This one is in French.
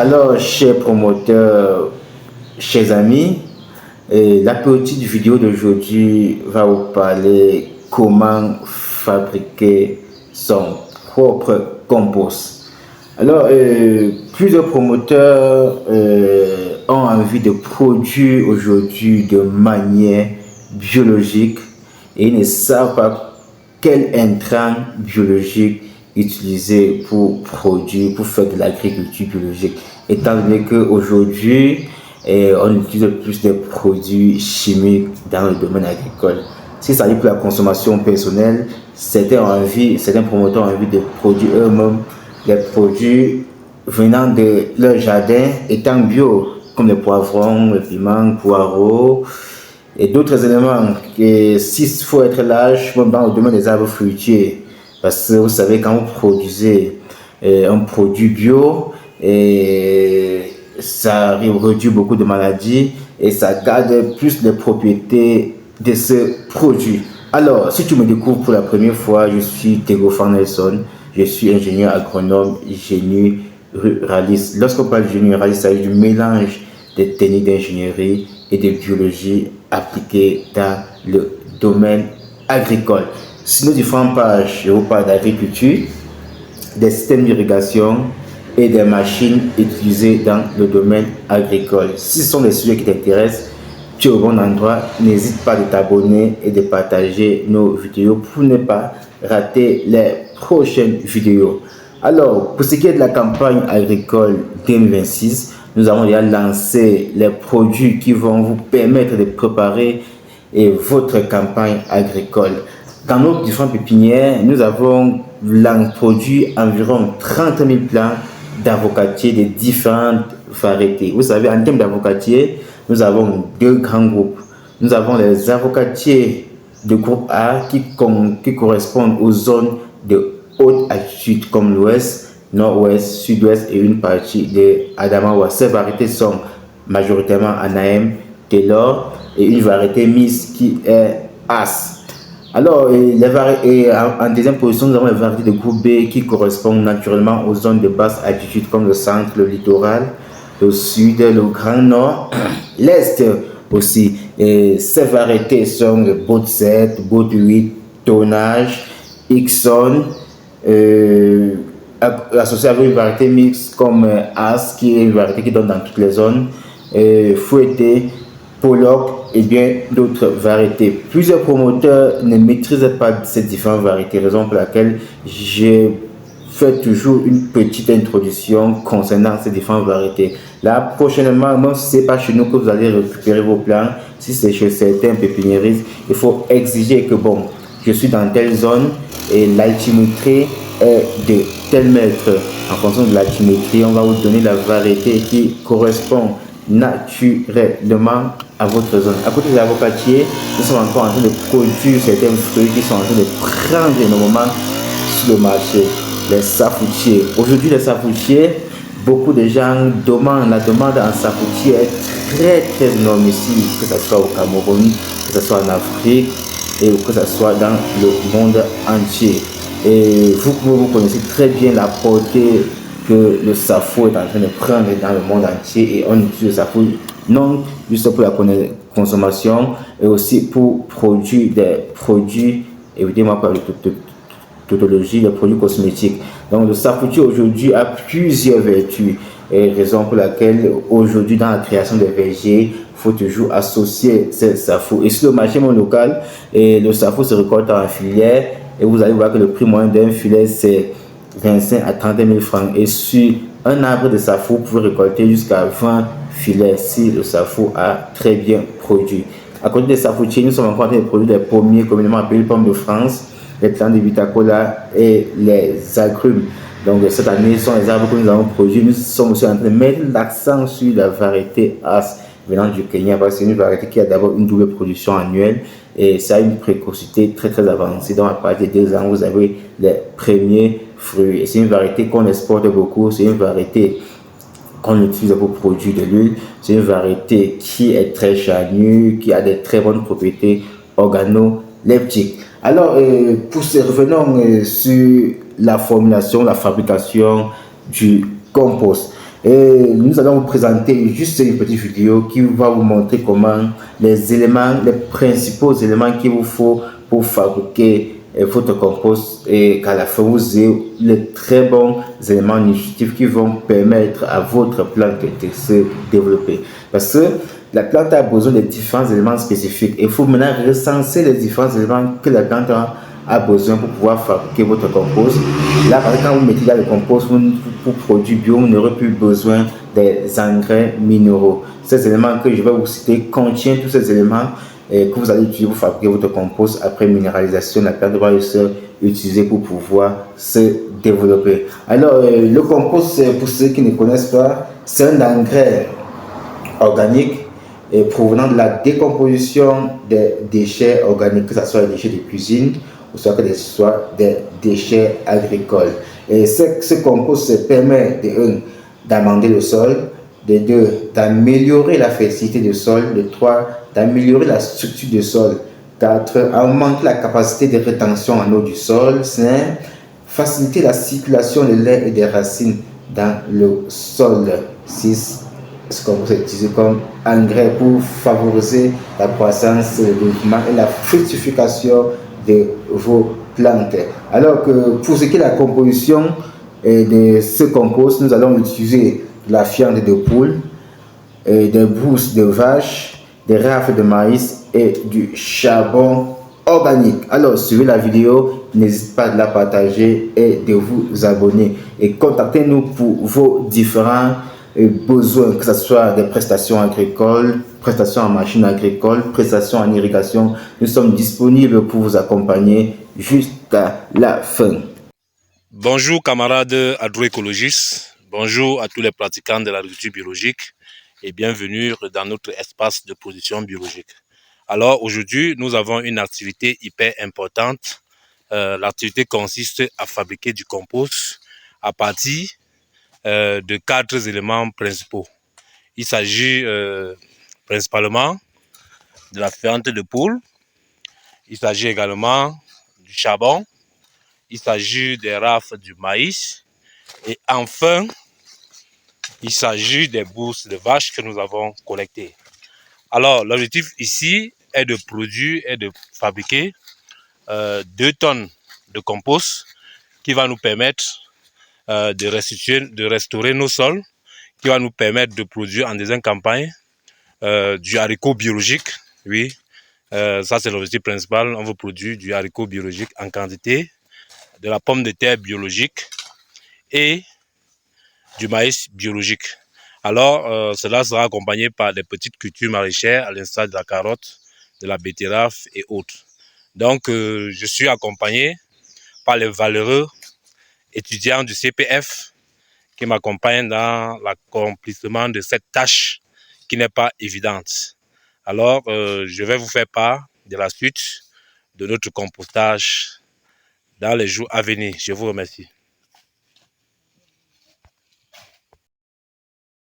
Alors, chers promoteurs, chers amis, la petite vidéo d'aujourd'hui va vous parler comment fabriquer son propre compost. Alors, plusieurs promoteurs ont envie de produire aujourd'hui de manière biologique et ils ne savent pas quel intrant biologique utiliser pour produire, pour faire de l'agriculture biologique. Étant donné qu'aujourd'hui, on utilise plus de produits chimiques dans le domaine agricole. Si ça arrive pour la consommation personnelle, certains promoteurs ont envie de produire eux-mêmes les produits venant de leur jardin étant bio, comme les poivrons, les piments, poireaux et d'autres éléments. Et s'il faut être large, dans le domaine des arbres fruitiers, parce que vous savez, quand vous produisez un produit bio, ça réduit beaucoup de maladies et ça garde plus les propriétés de ce produit. Alors, si tu me découvres pour la première fois, je suis Théophane Nelson, je suis ingénieur agronome, génie ruraliste. Lorsqu'on parle de génie ruraliste, ça veut dire du mélange des techniques d'ingénierie et de biologie appliquées dans le domaine agricole. Sur nos différentes pages, je vous parle d'agriculture, des systèmes d'irrigation et des machines utilisées dans le domaine agricole. Si ce sont des sujets qui t'intéressent, tu es au bon endroit. N'hésite pas de t'abonner et de partager nos vidéos pour ne pas rater les prochaines vidéos. Alors, pour ce qui est de la campagne agricole 2026, nous avons déjà lancé les produits qui vont vous permettre de préparer votre campagne agricole. Dans nos différentes pépinières, nous avons produit environ 30 000 plants d'avocatiers de différentes variétés. Vous savez, en termes d'avocatiers, nous avons deux grands groupes. Nous avons les avocatiers de groupe A qui correspondent aux zones de haute altitude comme l'ouest, nord-ouest, sud-ouest et une partie de Adamawa. Ces variétés sont majoritairement Anahem, Taylor et une variété mixte qui est As. Alors, en deuxième position, nous avons les variétés de groupe B qui correspondent naturellement aux zones de basse altitude comme le centre, le littoral, le sud, le grand nord, l'est aussi. Et ces variétés sont le Boat 7, Boat 8, Tonnage, Ixon, associé avec une variété mixte comme As, qui est une variété qui donne dans toutes les zones, Fouetté, Pollock et bien d'autres variétés. Plusieurs promoteurs ne maîtrisent pas ces différentes variétés, raison pour laquelle j'ai fait toujours une petite introduction concernant ces différentes variétés. Là, prochainement, même si ce n'est pas chez nous que vous allez récupérer vos plants, si c'est chez certains pépiniéristes, il faut exiger que bon, je suis dans telle zone et l'altimétrie est de tel mètre. En fonction de l'altimétrie, on va vous donner la variété qui correspond naturellement à votre zone. À côté des avocatiers, nous sommes encore en train de produire certains fruits qui sont en train de prendre énormément sur le marché. Les safoutiers. Aujourd'hui, les safoutiers, beaucoup de gens demandent, la demande en safoutier est très énorme ici, que ce soit au Cameroun, que ce soit en Afrique et que ce soit dans le monde entier. Et vous connaissez très bien la portée que le safou est en train de prendre dans le monde entier et on utilise le safou non juste pour la consommation et aussi pour produire des produits, évidemment par la tautologie, des produits cosmétiques. Donc le safoutier aujourd'hui a plusieurs vertus et raison pour laquelle aujourd'hui dans la création des vergers, il faut toujours associer ces safous. Et sur le marché local, le safou se récolte en filière et vous allez voir que le prix moyen d'un filet c'est 25 à 30 000 francs. Et sur un arbre de safou, vous pouvez récolter jusqu'à 20 filets si le safou a très bien produit. À côté des safoutiers, nous sommes encore en train de produire les pommiers communément appelés pommes de France, les plantes de viticola et les agrumes. Donc cette année, ce sont les arbres que nous avons produits. Nous sommes aussi en train de mettre l'accent sur la variété As venant du Kenya, parce que c'est une variété qui a d'abord une double production annuelle et ça a une précocité très avancée. Donc à partir de 2 ans, vous avez les premiers fruits. Et c'est une variété qu'on exporte beaucoup, c'est une variété qu'on utilise pour produire de l'huile, c'est une variété qui est très charnue, qui a des très bonnes propriétés organoleptiques. Alors, revenons sur la formulation, la fabrication du compost. Et nous allons vous présenter juste une petite vidéo qui va vous montrer comment les éléments, les principaux éléments qu'il vous faut pour fabriquer votre compost et qu'à la fin vous ayez les très bons éléments nutritifs qui vont permettre à votre plante de se développer. Parce que la plante a besoin de différents éléments spécifiques. Il faut maintenant recenser les différents éléments que la plante a besoin pour pouvoir fabriquer votre compost. Là, par exemple, quand vous mettez dans le compost pour produits bio, vous n'aurez plus besoin des engrais minéraux. Ces éléments que je vais vous citer contiennent tous ces éléments que vous allez utiliser pour fabriquer votre compost. Après minéralisation, la plante va se utiliser pour pouvoir se développer. Alors, le compost, pour ceux qui ne connaissent pas, c'est un engrais organique et provenant de la décomposition des déchets organiques, que ce soit des déchets de cuisine ou soit que ce soit des déchets agricoles. Et ce compost permet d'amender le sol, de deux, d'améliorer la fertilité du sol, de trois, d'améliorer la structure du sol, quatre, augmenter la capacité de rétention en eau du sol, cinq, faciliter la circulation des lait et des racines dans le sol, 6, ce qu'on peut utiliser comme engrais pour favoriser la croissance, le développement et la fructification de vos plantes. Alors que pour ce qui est de la composition de ce compost, nous allons utiliser de la fiente de poule, des brousses de vache, des rafles de maïs et du charbon organique. Alors, suivez la vidéo, n'hésitez pas à la partager et de vous abonner. Et contactez-nous pour vos différents besoins, que ce soit des prestations agricoles, prestations en machines agricoles, prestations en irrigation. Nous sommes disponibles pour vous accompagner jusqu'à la fin. Bonjour camarades agroécologistes, bonjour à tous les pratiquants de l'agriculture biologique et bienvenue dans notre espace de production biologique. Alors aujourd'hui, nous avons une activité hyper importante. L'activité consiste à fabriquer du compost à partir de 4 éléments principaux. Il s'agit principalement de la fiente de poule, il s'agit également du charbon, il s'agit des rafles du maïs et enfin, il s'agit des bourses de vaches que nous avons collectées. Alors, l'objectif ici est de produire et de fabriquer 2 tonnes de compost qui va nous permettre de restaurer nos sols, qui va nous permettre de produire en deuxième campagne du haricot biologique. Oui, ça c'est l'objectif principal. On veut produire du haricot biologique en quantité, de la pomme de terre biologique et du maïs biologique. Alors, cela sera accompagné par des petites cultures maraîchères à l'instar de la carotte, de la betterave et autres. Donc, je suis accompagné par les valeureux étudiants du CPF qui m'accompagnent dans l'accomplissement de cette tâche qui n'est pas évidente. Alors, je vais vous faire part de la suite de notre compostage dans les jours à venir. Je vous remercie.